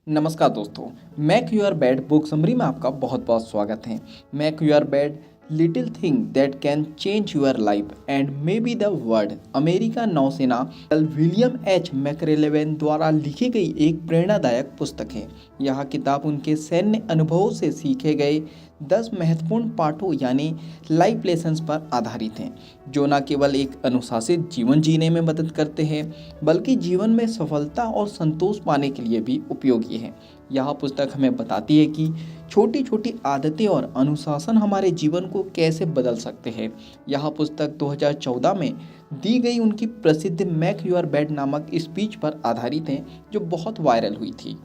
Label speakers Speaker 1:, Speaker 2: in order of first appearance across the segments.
Speaker 1: नमस्कार दोस्तों। Make your bed book summary में आपका बहुत बहुत स्वागत है। Make your bed little thing that can change your life and may be the world America नौसेना विलियम एच मैकरेलेवन द्वारा लिखी गई एक प्रेरणादायक पुस्तक है। यह किताब उनके सैन्य अनुभवों से सीखे गए 10 महत्वपूर्ण पाठों यानी लाइफ लेसन्स पर आधारित हैं, जो न केवल एक अनुशासित जीवन जीने में मदद करते हैं बल्कि जीवन में सफलता और संतोष पाने के लिए भी उपयोगी है। यह पुस्तक हमें बताती है कि छोटी छोटी आदतें और अनुशासन हमारे जीवन को कैसे बदल सकते हैं। यह पुस्तक 2014 में दी गई उनकी प्रसिद्ध मेक योर बेड नामक स्पीच पर आधारित है, जो बहुत वायरल हुई थी।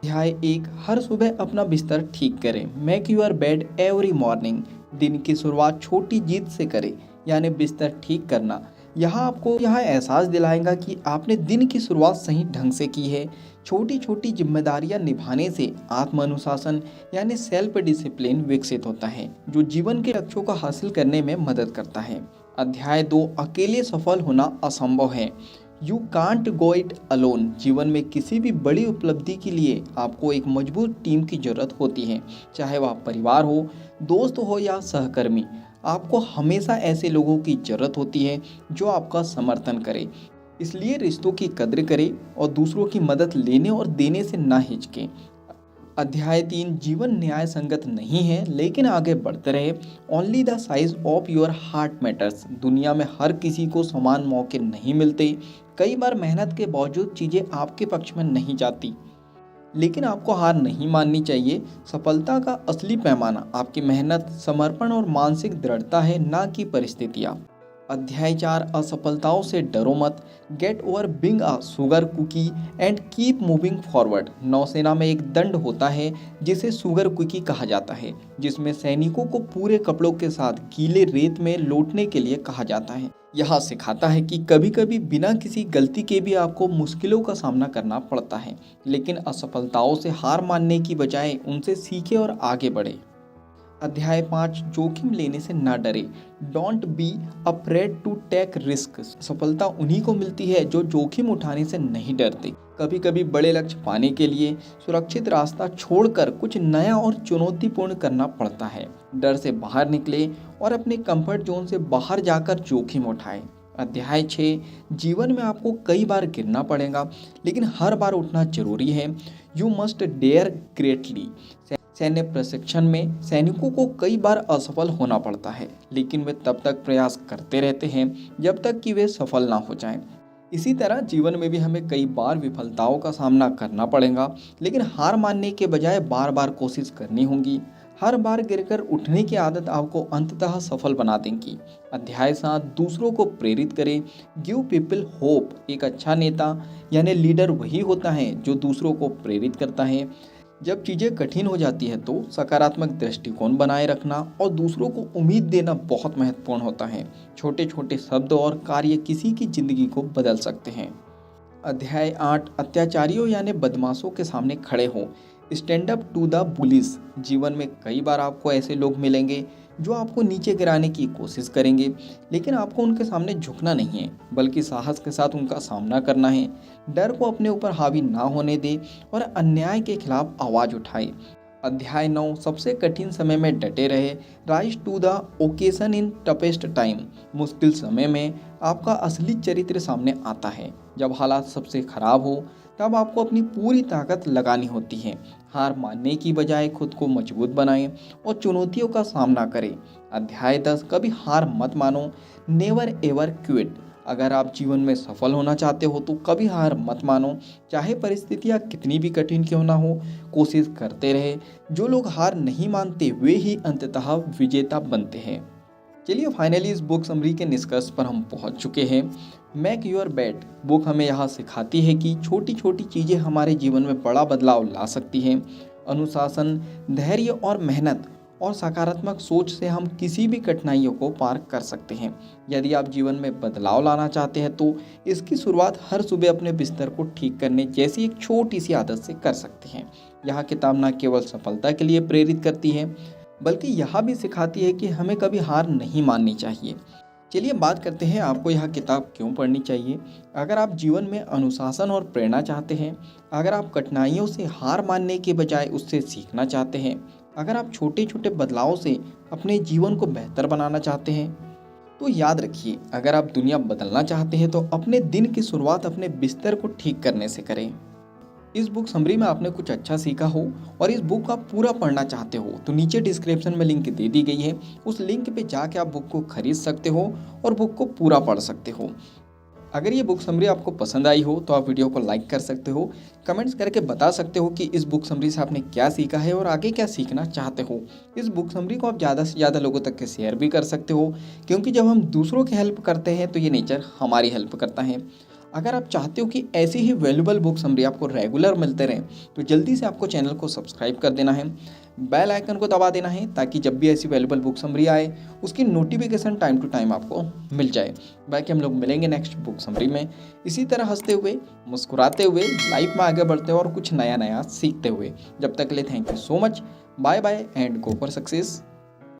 Speaker 1: अध्याय 1, हर सुबह अपना बिस्तर ठीक करें। Make your bed every morning. दिन की शुरुआत छोटी जीत से करें, यानी बिस्तर ठीक करना। यह आपको यह एहसास दिलाएगा कि आपने दिन की शुरुआत सही ढंग से की है। छोटी छोटी जिम्मेदारियां निभाने से आत्म अनुशासन यानी सेल्फ डिसिप्लिन विकसित होता है, जो जीवन के लक्ष्यों को हासिल करने में मदद करता है। अध्याय 2, अकेले सफल होना असंभव है। You can't go it alone. जीवन में किसी भी बड़ी उपलब्धि के लिए आपको एक मजबूत टीम की जरूरत होती है, चाहे वह परिवार हो, दोस्त हो या सहकर्मी। आपको हमेशा ऐसे लोगों की जरूरत होती है जो आपका समर्थन करें। इसलिए रिश्तों की कद्र करें और दूसरों की मदद लेने और देने से ना हिचकें। अध्याय 3, जीवन न्याय संगत नहीं है लेकिन आगे बढ़ते रहे। Only the size of your heart matters. दुनिया में हर किसी को समान मौके नहीं मिलते। कई बार मेहनत के बावजूद चीज़ें आपके पक्ष में नहीं जाती, लेकिन आपको हार नहीं माननी चाहिए। सफलता का असली पैमाना आपकी मेहनत, समर्पण और मानसिक दृढ़ता है, ना कि परिस्थितियाँ। अध्याय 4, असफलताओं से डरो मत। Get over being a sugar cookie and keep moving forward. नौसेना में एक दंड होता है जिसे शुगर कुकी कहा जाता है, जिसमें सैनिकों को पूरे कपड़ों के साथ गीले रेत में लौटने के लिए कहा जाता है। यह सिखाता है कि कभी कभी बिना किसी गलती के भी आपको मुश्किलों का सामना करना पड़ता है, लेकिन असफलताओं से हार मानने की बजाय उनसे सीखें और आगे बढ़े। अध्याय 5, जोखिम लेने से ना डरे। Don't be afraid to take risk. सफलता उन्हीं को मिलती है जो जोखिम उठाने से नहीं डरते। कभी कभी बड़े लक्ष्य पाने के लिए सुरक्षित रास्ता छोड़कर कुछ नया और चुनौतीपूर्ण करना पड़ता है। डर से बाहर निकले और अपने कंफर्ट जोन से बाहर जाकर जोखिम उठाएं। अध्याय 6, जीवन में आपको कई बार गिरना पड़ेगा, लेकिन हर बार उठना जरूरी है। You must dare greatly. सैन्य प्रशिक्षण में सैनिकों को कई बार असफल होना पड़ता है, लेकिन वे तब तक प्रयास करते रहते हैं जब तक कि वे सफल ना हो जाएं। इसी तरह जीवन में भी हमें कई बार विफलताओं का सामना करना पड़ेगा, लेकिन हार मानने के बजाय बार बार कोशिश करनी होगी। हर बार गिरकर उठने की आदत आपको अंततः सफल बना देगी। अध्याय 7, दूसरों को प्रेरित करें। Give people hope. एक अच्छा नेता यानी लीडर वही होता है जो दूसरों को प्रेरित करता है। जब चीज़ें कठिन हो जाती है तो सकारात्मक दृष्टिकोण बनाए रखना और दूसरों को उम्मीद देना बहुत महत्वपूर्ण होता है। छोटे छोटे शब्द और कार्य किसी की जिंदगी को बदल सकते हैं। अध्याय 8, अत्याचारियों यानी बदमाशों के सामने खड़े हो। Stand up to the bullies. जीवन में कई बार आपको ऐसे लोग मिलेंगे जो आपको नीचे गिराने की कोशिश करेंगे, लेकिन आपको उनके सामने झुकना नहीं है, बल्कि साहस के साथ उनका सामना करना है। डर को अपने ऊपर हावी ना होने दे और अन्याय के खिलाफ आवाज़ उठाए। अध्याय 9, सबसे कठिन समय में डटे रहे। Rise to the occasion in toughest time. मुश्किल समय में आपका असली चरित्र सामने आता है। जब हालात सबसे खराब हो तब आपको अपनी पूरी ताकत लगानी होती है। हार मानने की बजाय खुद को मजबूत बनाएं और चुनौतियों का सामना करें। अध्याय 10, कभी हार मत मानो। Never ever quit. अगर आप जीवन में सफल होना चाहते हो तो कभी हार मत मानो, चाहे परिस्थितियाँ कितनी भी कठिन क्यों ना हो। कोशिश करते रहे। जो लोग हार नहीं मानते वे ही अंततः विजेता बनते हैं। चलिए फाइनली इस बुक समरी के निष्कर्ष पर हम पहुंच चुके हैं। मेक योर बेड बुक हमें यहाँ सिखाती है कि छोटी छोटी चीज़ें हमारे जीवन में बड़ा बदलाव ला सकती हैं। अनुशासन, धैर्य और मेहनत और सकारात्मक सोच से हम किसी भी कठिनाइयों को पार कर सकते हैं। यदि आप जीवन में बदलाव लाना चाहते हैं तो इसकी शुरुआत हर सुबह अपने बिस्तर को ठीक करने जैसी एक छोटी सी आदत से कर सकते हैं। यह किताब न केवल सफलता के लिए प्रेरित करती है, बल्कि यह भी सिखाती है कि हमें कभी हार नहीं माननी चाहिए। चलिए बात करते हैं आपको यह किताब क्यों पढ़नी चाहिए। अगर आप जीवन में अनुशासन और प्रेरणा चाहते हैं, अगर आप कठिनाइयों से हार मानने के बजाय उससे सीखना चाहते हैं, अगर आप छोटे छोटे बदलावों से अपने जीवन को बेहतर बनाना चाहते हैं, तो याद रखिए, अगर आप दुनिया बदलना चाहते हैं तो अपने दिन की शुरुआत अपने बिस्तर को ठीक करने से करें। इस बुक समरी में आपने कुछ अच्छा सीखा हो और इस बुक को आप पूरा पढ़ना चाहते हो तो नीचे डिस्क्रिप्शन में लिंक दे दी गई है, उस लिंक पे जाके आप बुक को खरीद सकते हो और बुक को पूरा पढ़ सकते हो। अगर ये बुक समरी आपको पसंद आई हो तो आप वीडियो को लाइक कर सकते हो, कमेंट्स करके बता सकते हो कि इस बुक समरी से आपने क्या सीखा है और आगे क्या सीखना चाहते हो। इस बुक समरी को आप ज़्यादा से ज़्यादा लोगों तक के शेयर भी कर सकते हो, क्योंकि जब हम दूसरों की हेल्प करते हैं तो ये नेचर हमारी हेल्प करता है। अगर आप चाहते हो कि ऐसी ही वैल्यूबल बुक समरी आपको रेगुलर मिलते रहें तो जल्दी से आपको चैनल को सब्सक्राइब कर देना है, बेल आइकन को दबा देना है, ताकि जब भी ऐसी वैल्यूबल बुक समरी आए उसकी नोटिफिकेशन टाइम टू टाइम आपको मिल जाए। बाकी हम लोग मिलेंगे नेक्स्ट बुक समरी में, इसी तरह हंसते हुए, मुस्कुराते हुए, लाइफ में आगे बढ़ते हुए और कुछ नया नया सीखते हुए। जब तक के लिए thank you so much, bye bye and go for success.